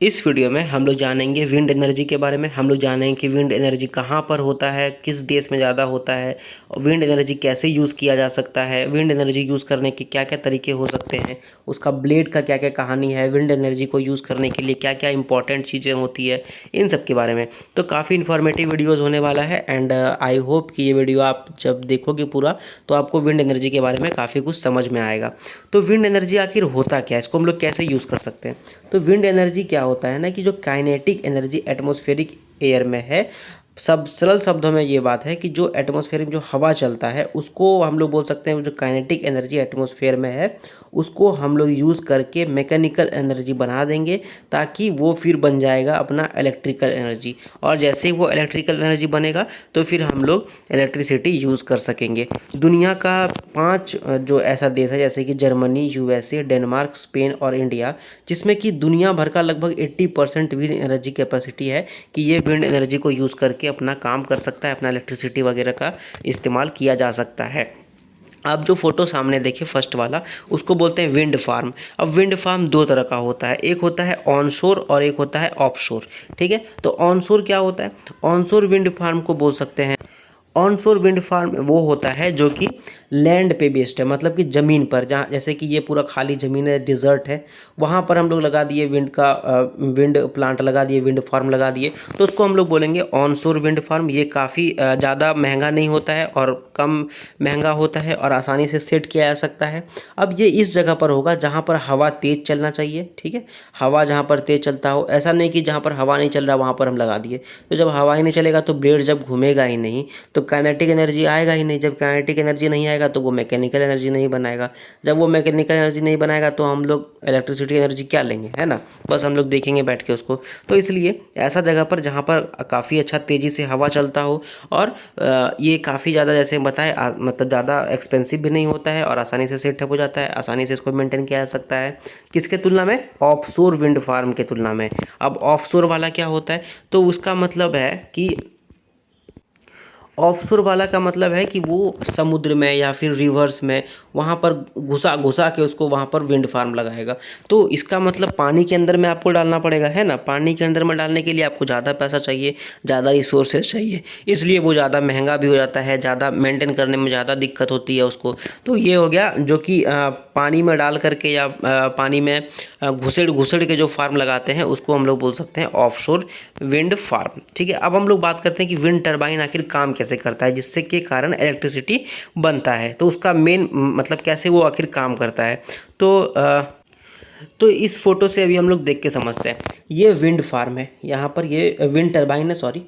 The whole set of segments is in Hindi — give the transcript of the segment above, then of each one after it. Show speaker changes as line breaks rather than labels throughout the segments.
इस वीडियो में हम लोग जानेंगे विंड एनर्जी के बारे में। हम लोग जानेंगे कि विंड एनर्जी कहाँ पर होता है, किस देश में ज़्यादा होता है, और विंड एनर्जी कैसे यूज़ किया जा सकता है, विंड एनर्जी यूज़ करने के क्या क्या तरीके हो सकते हैं, उसका ब्लेड का क्या क्या कहानी है, विंड एनर्जी को यूज़ करने के लिए क्या क्या इंपॉर्टेंट चीज़ें होती है, इन सब के बारे में। तो काफ़ी इन्फॉर्मेटिव वीडियोज़ होने वाला है एंड आई होप कि ये वीडियो आप जब देखोगे पूरा तो आपको विंड एनर्जी के बारे में काफ़ी कुछ समझ में आएगा। तो विंड एनर्जी आखिर होता क्या है, इसको हम लोग कैसे यूज़ कर सकते हैं। तो विंड एनर्जी क्या होता है ना कि जो काइनेटिक एनर्जी एटमॉस्फेरिक एयर में है, सब सरल शब्दों में ये बात है कि जो एटमॉस्फेयर में जो हवा चलता है उसको हम लोग बोल सकते हैं, जो काइनेटिक एनर्जी एटमॉस्फेयर में है उसको हम लोग यूज़ करके मैकेनिकल एनर्जी बना देंगे, ताकि वो फिर बन जाएगा अपना इलेक्ट्रिकल एनर्जी। और जैसे ही वो इलेक्ट्रिकल एनर्जी बनेगा तो फिर हम लोग इलेक्ट्रिसिटी यूज़ कर सकेंगे। दुनिया का 5 जो ऐसा देश है जैसे कि जर्मनी, यूएसए, डेनमार्क, स्पेन और इंडिया, जिसमें कि दुनिया भर का लगभग 80% विंड एनर्जी कैपेसिटी है कि ये विंड एनर्जी को यूज़ करके अपना काम कर सकता है, अपना इलेक्ट्रिसिटी वगैरह का इस्तेमाल किया जा सकता है। आप जो फोटो सामने देखे फर्स्ट वाला, उसको बोलते हैं विंड फार्म। अब विंड फार्म दो तरह का होता है, एक होता है ऑनशोर और एक होता है ऑफशोर। ठीक है, तो ऑनशोर क्या होता है? ऑनशोर विंड फार्म को बोल सकते हैं, ऑनशोर विंड फार्म वो होता है जो कि लैंड पे बेस्ड है, मतलब कि ज़मीन पर, जहाँ जैसे कि ये पूरा खाली ज़मीन है, डिज़र्ट है, वहाँ पर हम लोग लगा दिए विंड प्लांट लगा दिए, विंड फार्म लगा दिए, तो उसको हम लोग बोलेंगे ऑनशोर विंड फार्म। ये काफ़ी ज़्यादा महंगा नहीं होता है और कम महंगा होता है और आसानी से सेट किया जा सकता है। अब ये इस जगह पर होगा जहाँ पर हवा तेज़ चलना चाहिए। ठीक है, हवा जहाँ पर तेज़ चलता हो, ऐसा नहीं कि जहाँ पर हवा नहीं चल रहा वहाँ पर हम लगा दिए। तो जब हवा ही नहीं चलेगा तो ब्लेड जब घूमेगा ही नहीं तो काइनेटिक एनर्जी आएगा ही नहीं। जब काइनेटिक एनर्जी नहीं आएगा तो वो मैकेनिकल एनर्जी नहीं बनाएगा। जब वो मैकेनिकल एनर्जी नहीं बनाएगा तो हम लोग इलेक्ट्रिसिटी एनर्जी क्या लेंगे, है ना? बस हम लोग देखेंगे बैठ के उसको। तो इसलिए ऐसा जगह पर जहाँ पर काफ़ी अच्छा तेज़ी से हवा चलता हो और ये काफ़ी ज़्यादा, जैसे बताए, मतलब ज़्यादा एक्सपेंसिव भी नहीं होता है और आसानी से सेटअप हो जाता है, आसानी से इसको मेंटेन किया जा सकता है। किसके तुलना में? ऑफशोर विंड फार्म के तुलना में। अब ऑफशोर वाला क्या होता है? तो उसका मतलब है कि ऑफशोर वाला का मतलब है कि वो समुद्र में या फिर रिवर्स में वहाँ पर घुसा घुसा के उसको वहाँ पर विंड फार्म लगाएगा। तो इसका मतलब पानी के अंदर में आपको डालना पड़ेगा, है ना? पानी के अंदर में डालने के लिए आपको ज़्यादा पैसा चाहिए, ज़्यादा रिसोर्सेज चाहिए, इसलिए वो ज़्यादा महंगा भी हो जाता है, ज़्यादा मेंटेन करने में ज़्यादा दिक्कत होती है उसको। तो ये हो गया जो कि पानी में डाल करके या पानी में घुसेड़ घुसेड़ के जो फार्म लगाते हैं उसको हम लोग बोल सकते हैं ऑफशोर विंड फार्म। ठीक है, अब हम लोग बात करते हैं कि विंड टरबाइन आखिर काम कैसे करता है जिससे के कारण इलेक्ट्रिसिटी बनता है। तो उसका मेन मतलब कैसे वो आखिर काम करता है। तो इस फोटो से अभी हम लोग देख के समझते हैं। ये विंड फार्म है, यहाँ पर ये विंड टरबाइन है, सॉरी,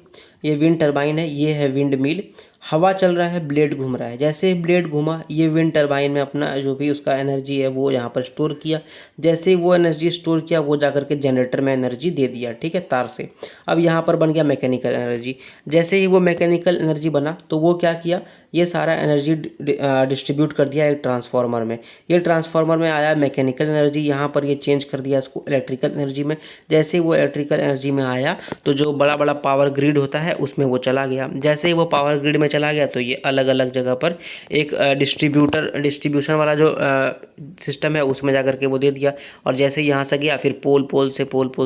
ये विंड टरबाइन है, ये है विंड मिल। हवा चल रहा है, ब्लेड घूम रहा है, जैसे ही ब्लेड घूमा ये विंड टरबाइन में अपना जो भी उसका एनर्जी है वो यहाँ पर स्टोर किया। जैसे ही वो एनर्जी स्टोर किया वो जाकर के जनरेटर में एनर्जी दे दिया, ठीक है, तार से। अब यहाँ पर बन गया मैकेनिकल एनर्जी। जैसे ही वो मैकेनिकल एनर्जी बना तो वो क्या किया, ये सारा एनर्जी डिस्ट्रीब्यूट कर दिया एक ट्रांसफार्मर में। ये ट्रांसफार्मर में आया मैकेनिकल एनर्जी, यहाँ पर ये चेंज कर दिया इसको इलेक्ट्रिकल एनर्जी में। जैसे ही वो इलेक्ट्रिकल एनर्जी में आया तो जो बड़ा बड़ा पावर ग्रिड होता है उसमें वो चला गया। जैसे ही वो पावर ग्रिड में चला गया तो ये अलग अलग जगह पर एक डिस्ट्रीब्यूशन वाला जो सिस्टम है उसमें जा करके वो दे दिया। और जैसे यहाँ से गया फिर पोल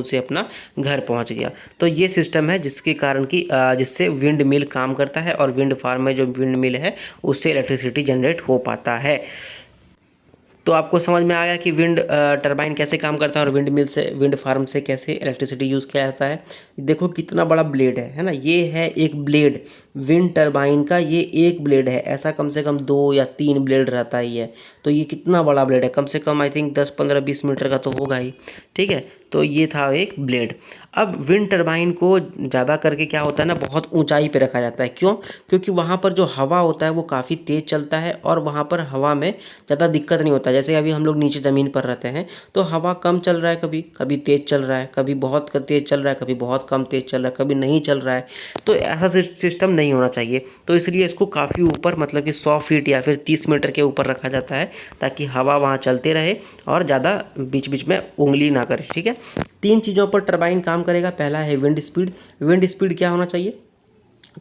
से अपना घर पहुँच गया। तो ये सिस्टम है जिसके कारण कि जिससे विंड मिल काम करता है और विंड फार्म में जो विंड मिल है उससे इलेक्ट्रिसिटी जनरेट हो पाता है। तो आपको समझ में आ गया कि विंड टरबाइन कैसे काम करता है और विंड मिल से, विंड फार्म से कैसे इलेक्ट्रिसिटी यूज़ किया जाता है। देखो कितना बड़ा ब्लेड है ना? ये है एक ब्लेड विंड टरबाइन का, ये एक ब्लेड है, ऐसा कम से कम 2 या 3 ब्लेड रहता ही है। तो ये कितना बड़ा ब्लेड है, कम से कम आई थिंक 10-15-20 मीटर का तो होगा ही। ठीक है, तो ये था एक ब्लेड। अब विंड टरबाइन को ज़्यादा करके क्या होता है ना, बहुत ऊंचाई पे रखा जाता है। क्यों? क्योंकि वहाँ पर जो हवा होता है वो काफ़ी तेज़ चलता है और वहाँ पर हवा में ज़्यादा दिक्कत नहीं होता। जैसे अभी हम लोग नीचे ज़मीन पर रहते हैं तो हवा कम चल रहा है, कभी कभी तेज़ चल रहा है, कभी बहुत तेज़ चल रहा है, कभी बहुत कम तेज़ चल रहा है, कभी नहीं चल रहा है। तो ऐसा सिस्टम नहीं होना चाहिए। तो इसलिए इसको काफ़ी ऊपर, मतलब कि 100 फीट या फिर 30 मीटर के ऊपर रखा जाता है, ताकि हवा वहाँ चलते रहे और ज़्यादा बीच बीच में उंगली ना करे। ठीक है, 3 चीज़ों पर टरबाइन काम करेगा। पहला है विंड स्पीड। विंड स्पीड क्या होना चाहिए?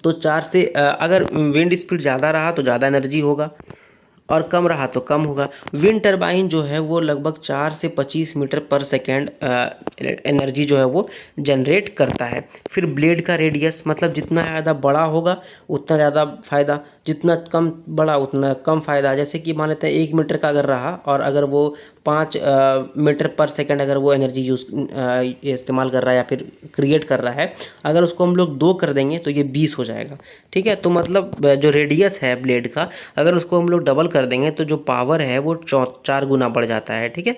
तो 4 से अगर विंड स्पीड ज़्यादा रहा तो ज़्यादा एनर्जी होगा और कम रहा तो कम होगा। विंड टरबाइन जो है वो लगभग 4 से 25 मीटर पर सेकेंड एनर्जी जो है वो जनरेट करता है। फिर ब्लेड का रेडियस, मतलब जितना ज़्यादा बड़ा होगा उतना ज़्यादा फ़ायदा, जितना कम बड़ा उतना कम फ़ायदा। जैसे कि मान लेते हैं 1 मीटर का अगर रहा और अगर वो 5 मीटर पर सेकेंड अगर वो एनर्जी इस्तेमाल कर रहा है या फिर क्रिएट कर रहा है, अगर उसको हम लोग 2 कर देंगे तो ये 20 हो जाएगा। ठीक है, तो मतलब जो रेडियस है ब्लेड का, अगर उसको हम लोग डबल कर देंगे तो जो पावर है वो 4 गुना बढ़ जाता है। ठीक है,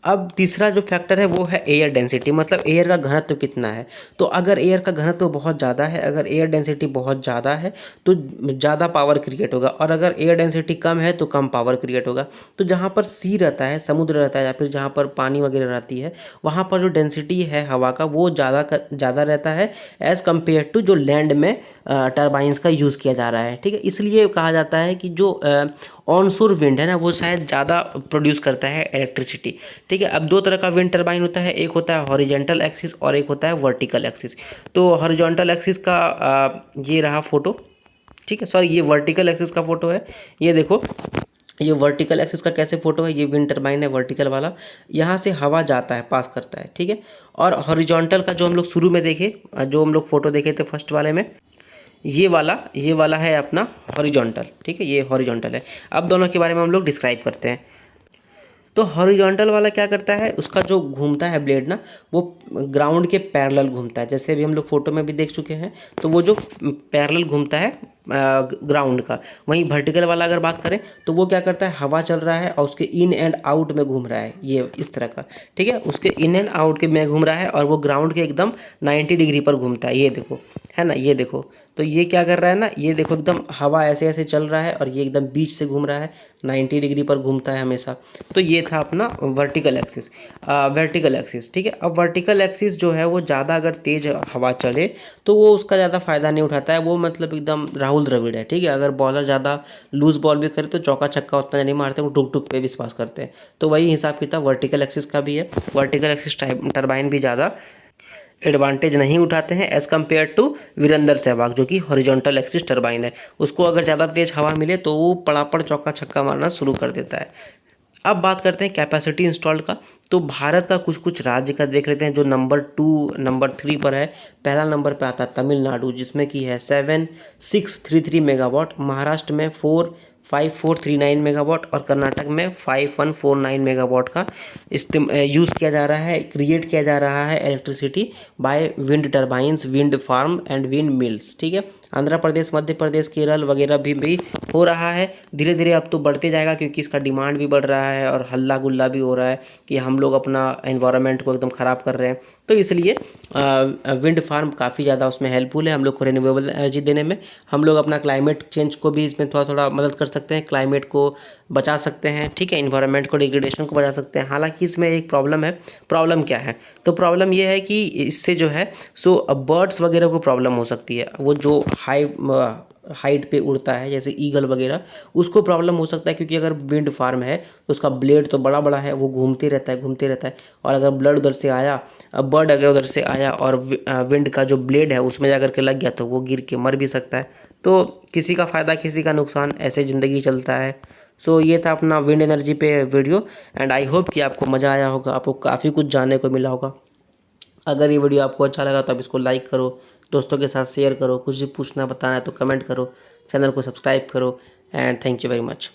अब तीसरा जो फैक्टर है वो है एयर डेंसिटी, मतलब एयर का घनत्व कितना है। तो अगर एयर का घनत्व बहुत ज़्यादा है, अगर एयर डेंसिटी बहुत ज़्यादा है तो ज़्यादा पावर क्रिएट होगा, और अगर एयर डेंसिटी कम है तो कम पावर क्रिएट होगा। तो जहाँ पर सी रहता है, समुद्र रहता है, या फिर जहाँ पर पानी वगैरह रहती है, वहाँ पर जो डेंसिटी है हवा का वो ज़्यादा रहता है एज़ कम्पेयर टू जो लैंड में टरबाइंस का यूज़ किया जा रहा है। ठीक है, इसलिए कहा जाता है कि जो ऑनशोर विंड है ना वो शायद ज़्यादा प्रोड्यूस करता है इलेक्ट्रिसिटी। ठीक है, अब 2 तरह का विंड टरबाइन होता है, एक होता है हॉरिजॉन्टल एक्सिस और एक होता है वर्टिकल एक्सिस। तो हॉरिजॉन्टल एक्सिस का ये रहा फोटो। ठीक है, सॉरी, ये वर्टिकल एक्सिस का फोटो है। ये देखो, ये वर्टिकल एक्सिस का कैसे फोटो है, ये विंड टरबाइन है वर्टिकल वाला, यहाँ से हवा जाता है, पास करता है। ठीक है, और हॉरिजॉन्टल का जो हम लोग शुरू में देखे, जो हम लोग फोटो देखे थे फर्स्ट वाले में, ये वाला है अपना हॉरिजॉन्टल। ठीक है, ये हॉरिजॉन्टल है। अब दोनों के बारे में हम लोग डिस्क्राइब करते हैं। तो हॉरिजॉन्टल वाला क्या करता है, उसका जो घूमता है ब्लेड ना, वो ग्राउंड के पैरेलल घूमता है, जैसे अभी हम लोग फोटो में भी देख चुके हैं। तो वो जो पैरेलल घूमता है ग्राउंड का। वहीं वर्टिकल वाला अगर बात करें तो वो क्या करता है, हवा चल रहा है और उसके इन एंड आउट में घूम रहा है, ये इस तरह का। ठीक है, उसके इन एंड आउट के में घूम रहा है और वो ग्राउंड के एकदम 90 डिग्री पर घूमता है। ये देखो, है ना, ये देखो। तो ये क्या कर रहा है ना, ये देखो एकदम हवा ऐसे ऐसे चल रहा है और ये एकदम बीच से घूम रहा है, 90 डिग्री पर घूमता है हमेशा। तो ये था अपना वर्टिकल एक्सिस, वर्टिकल एक्सिस। ठीक है, अब वर्टिकल एक्सिस जो है वो ज़्यादा अगर तेज़ हवा चले तो वो उसका ज़्यादा फ़ायदा नहीं उठाता है, वो मतलब एकदम राहुल द्रविड़ है। ठीक है, अगर बॉलर ज़्यादा लूज बॉल भी करे तो चौका छक्का उतना नहीं मारते, वो टुक टुक पे विश्वास करते हैं। तो वही हिसाब किताब वर्टिकल एक्सिस का भी है। वर्टिकल एक्सिस टरबाइन भी ज़्यादा एडवांटेज नहीं उठाते हैं as compared to Virender Sehwag, जो कि हॉरिजॉन्टल एक्सिस टरबाइन है। उसको अगर ज़्यादा तेज़ हवा मिले तो वो पड़ापड़ चौका छक्का मारना शुरू कर देता है। अब बात करते हैं कैपेसिटी इंस्टॉल्ड का। तो भारत का कुछ कुछ राज्य का देख लेते हैं जो नंबर 2 नंबर 3 पर है। पहला नंबर पे आता है तमिलनाडु, जिसमें की है 7633 मेगावाट, महाराष्ट्र में 5439 मेगावाट और कर्नाटक में 5149 मेगावाट का यूज़ किया जा रहा है, क्रिएट किया जा रहा है electricity by wind turbines, wind farm and wind mills. ठीक है, आंध्र प्रदेश, मध्य प्रदेश, केरल वगैरह भी हो रहा है। धीरे धीरे अब तो बढ़ते जाएगा क्योंकि इसका डिमांड भी बढ़ रहा है और हल्ला गुल्ला भी हो रहा है कि हम लोग अपना एनवायरनमेंट को एकदम ख़राब कर रहे हैं। तो इसलिए विंड फार्म काफ़ी ज़्यादा उसमें हेल्पफुल है हम लोग को रिन्यूएबल एनर्जी देने में। हम लोग अपना क्लाइमेट चेंज को भी इसमें थोड़ा थोड़ा मदद कर सकते हैं, क्लाइमेट को बचा सकते हैं। ठीक है, इन्वायरमेंट को, डिग्रेडेशन को बचा सकते हैं। हालांकि इसमें एक प्रॉब्लम है। प्रॉब्लम क्या है, तो प्रॉब्लम ये है कि इससे जो है सो बर्ड्स वगैरह को प्रॉब्लम हो सकती है। वो जो हाइट पे उड़ता है जैसे ईगल वगैरह, उसको प्रॉब्लम हो सकता है क्योंकि अगर विंड फार्म है तो उसका ब्लेड तो बड़ा बड़ा है, वो घूमते रहता है घूमते रहता है। और अगर ब्लड उधर से आया, बर्ड अगर उधर से आया और विंड का जो ब्लेड है उसमें जाकर के लग गया तो वो गिर के मर भी सकता है। तो किसी का फ़ायदा किसी का नुकसान, ऐसे ज़िंदगी चलता है। सो ये था अपना विंड एनर्जी पे वीडियो, एंड आई होप कि आपको मज़ा आया होगा, आपको काफ़ी कुछ जानने को मिला होगा। अगर ये वीडियो आपको अच्छा लगा तो आप इसको लाइक करो, दोस्तों के साथ शेयर करो, कुछ भी पूछना बताना है तो कमेंट करो, चैनल को सब्सक्राइब करो, and thank you very much.